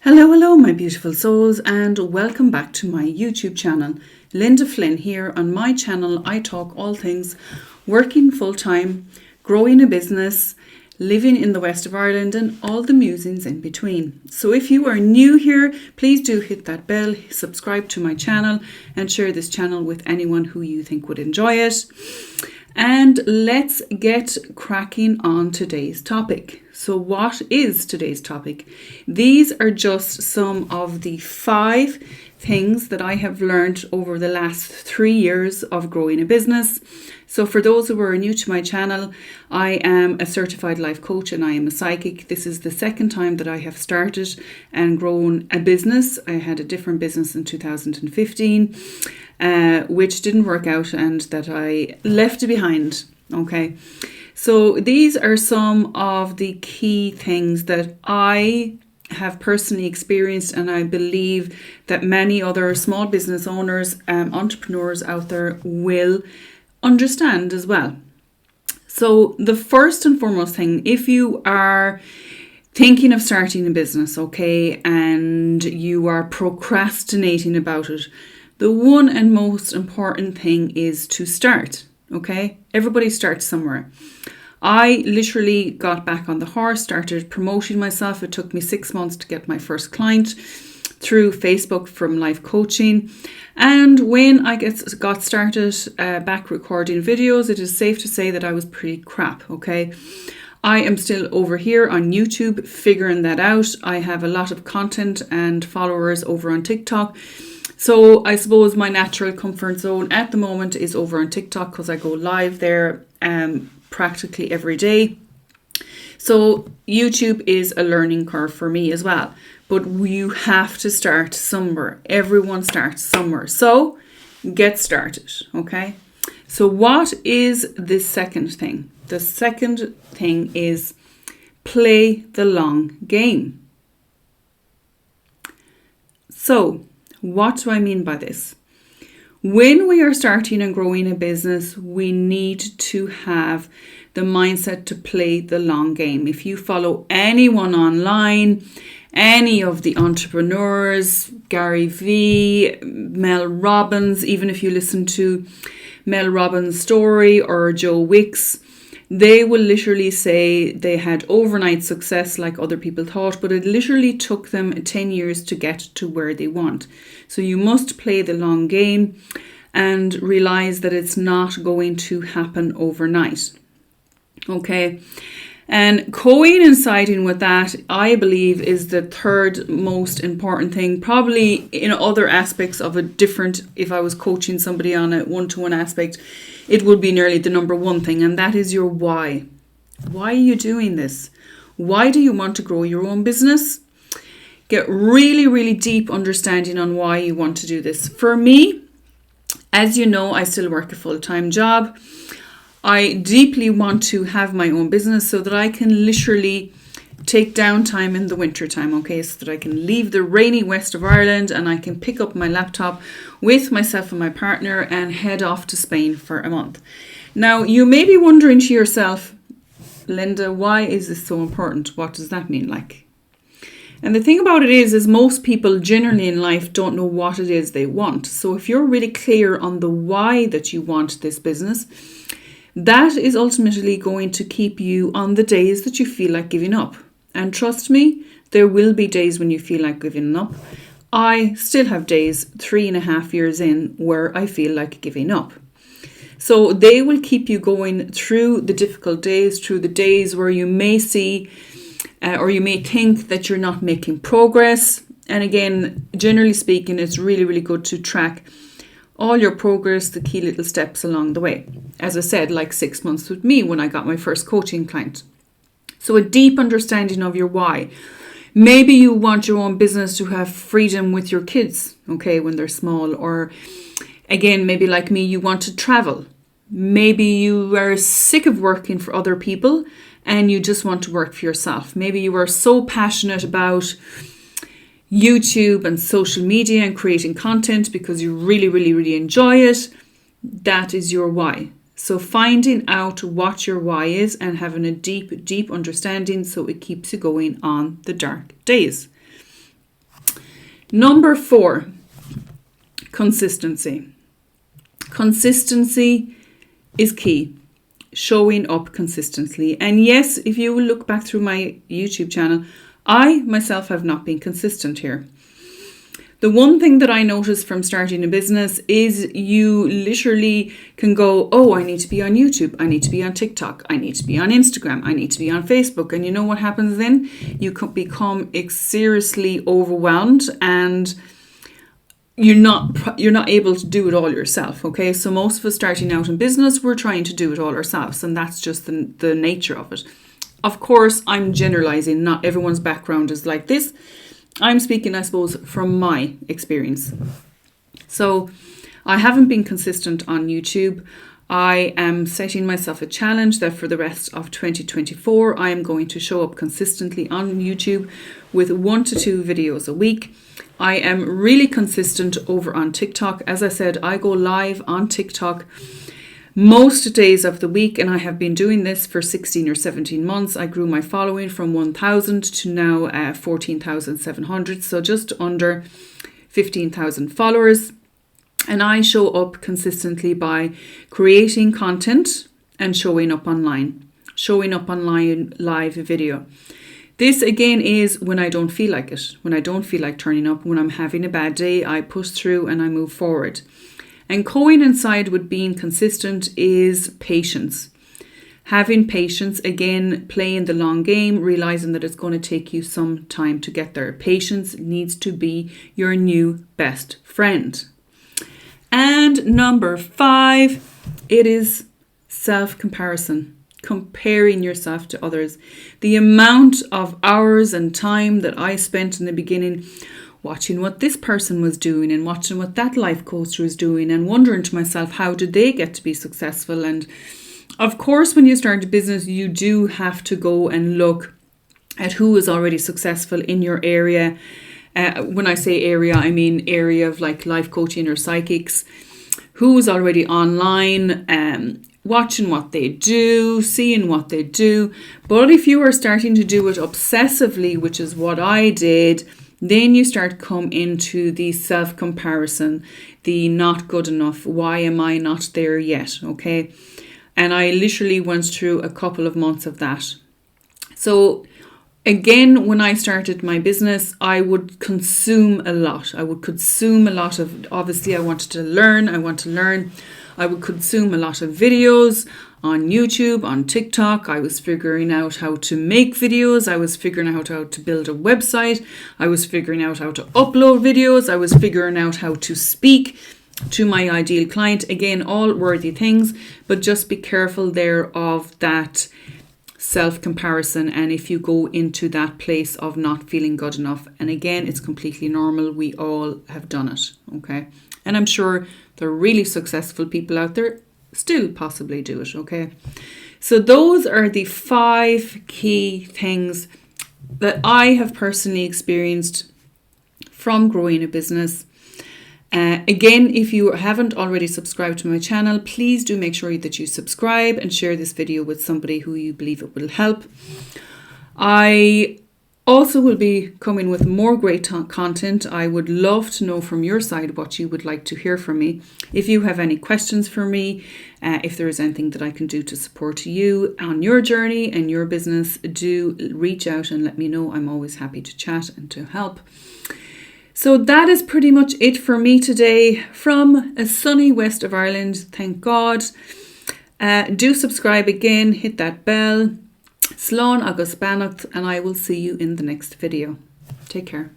Hello, hello, my beautiful souls, and welcome back to my YouTube channel. Linda Flynn here. On my channel, I talk all things working full-time, growing a business, living in the west of Ireland, and all the musings in between. So if you are new here, please do hit that bell, subscribe to my channel, and share this channel with anyone who you think would enjoy it. And let's get cracking on today's topic. So what is today's topic? These are just some of the 5 things that I have learned over the last 3 years of growing a business. So for those who are new to my channel, I am a certified life coach and I am a psychic. This is the second time that I have started and grown a business. I had a different business in 2015. Which didn't work out and that I left behind. Okay, so these are some of the key things that I have personally experienced, and I believe that many other small business owners, entrepreneurs out there will understand as well. So the first and foremost thing, if you are thinking of starting a business, okay, and you are procrastinating about it, the one and most important thing is to start, okay? Everybody starts somewhere. I literally got back on the horse, started promoting myself. It took me 6 months to get my first client through Facebook from life coaching. And when I got started back recording videos, it is safe to say that I was pretty crap, okay? I am still over here on YouTube figuring that out. I have a lot of content and followers over on TikTok. So I suppose my natural comfort zone at the moment is over on TikTok because I go live there practically every day. So YouTube is a learning curve for me as well. But you have to start somewhere. Everyone starts somewhere. So get started, okay? So what is the second thing? The second thing is play the long game. So what do I mean by this? When we are starting and growing a business, we need to have the mindset to play the long game. If you follow anyone online, any of the entrepreneurs, Gary Vee, Mel Robbins, even if you listen to Mel Robbins' story or Joe Wicks, they will literally say they had overnight success like other people thought, but it literally took them 10 years to get to where they want. So you must play the long game and realize that it's not going to happen overnight. Okay. And coinciding with that, I believe, is the third most important thing, probably in other aspects of a different, if I was coaching somebody on a one-to-one aspect, it would be nearly the number one thing, and that is your why. Why are you doing this? Why do you want to grow your own business? Get really, really deep understanding on why you want to do this. For me, as you know, I still work a full-time job. I deeply want to have my own business so that I can literally take downtime in the winter time, okay, so that I can leave the rainy west of Ireland and I can pick up my laptop with myself and my partner and head off to Spain for a month. Now, you may be wondering to yourself, Linda, why is this so important? What does that mean? And the thing about it is most people generally in life don't know what it is they want. So if you're really clear on the why that you want this business, that is ultimately going to keep you on the days that you feel like giving up. And trust me, there will be days when you feel like giving up. I still have days 3.5 years in where I feel like giving up. So they will keep you going through the difficult days, through the days where you may see or you may think that you're not making progress. And again, generally speaking, it's really, really good to track all your progress, the key little steps along the way. As I said, like 6 months with me when I got my first coaching client. So a deep understanding of your why. Maybe you want your own business to have freedom with your kids, okay, when they're small. Or again, maybe like me, you want to travel. Maybe you are sick of working for other people and you just want to work for yourself. Maybe you are so passionate about YouTube and social media and creating content because you really, really, really enjoy it. That is your why. So finding out what your why is and having a deep, deep understanding so it keeps you going on the dark days. Number 4, consistency. Consistency is key. Showing up consistently. And yes, if you will look back through my YouTube channel, I myself have not been consistent here. The one thing that I noticed from starting a business is you literally can go, oh, I need to be on YouTube, I need to be on TikTok, I need to be on Instagram, I need to be on Facebook. And you know what happens then? You could become seriously overwhelmed and you're not able to do it all yourself, okay? So most of us starting out in business, we're trying to do it all ourselves, and that's just the nature of it. Of course, I'm generalizing. Not everyone's background is like this. I'm speaking, I suppose, from my experience. So I haven't been consistent on YouTube. I am setting myself a challenge that for the rest of 2024, I am going to show up consistently on YouTube with 1 to 2 videos a week. I am really consistent over on TikTok. As I said, I go live on TikTok most days of the week, and I have been doing this for 16 or 17 months. I grew my following from 1,000 to now 14,700, so just under 15,000 followers. And I show up consistently by creating content and showing up online live video. This again is when I don't feel like it, when I don't feel like turning up, when I'm having a bad day, I push through and I move forward. And coincide with being consistent is patience. Having patience, again, playing the long game, realizing that it's going to take you some time to get there. Patience needs to be your new best friend. And number 5, it is self-comparison. Comparing yourself to others. The amount of hours and time that I spent in the beginning watching what this person was doing and watching what that life coach was doing and wondering to myself, how did they get to be successful? And of course, when you start a business, you do have to go and look at who is already successful in your area. When I say area, I mean area of like life coaching or psychics, who is already online, watching what they do, seeing what they do. But if you are starting to do it obsessively, which is what I did, then you start come into the self-comparison, the not good enough. Why am I not there yet? Okay. And I literally went through a couple of months of that. So again, when I started my business, I would consume a lot. Obviously I wanted to learn. I would consume a lot of videos on YouTube, on TikTok. I was figuring out how to make videos. I was figuring out how to build a website. I was figuring out how to upload videos. I was figuring out how to speak to my ideal client. Again, all worthy things, but just be careful there of that self-comparison, and if you go into that place of not feeling good enough. And again, it's completely normal. We all have done it, okay? And I'm sure there are really successful people out there still possibly do it, okay? So those are the 5 key things that I have personally experienced from growing a business. Again, if you haven't already subscribed to my channel, please do make sure that you subscribe and share this video with somebody who you believe it will help. I also will be coming with more great content. I would love to know from your side what you would like to hear from me. If you have any questions for me, if there is anything that I can do to support you on your journey and your business, do reach out and let me know. I'm always happy to chat and to help. So that is pretty much it for me today from a sunny west of Ireland. Thank God. Do subscribe again, hit that bell. Slán agus beannacht, and I will see you in the next video. Take care.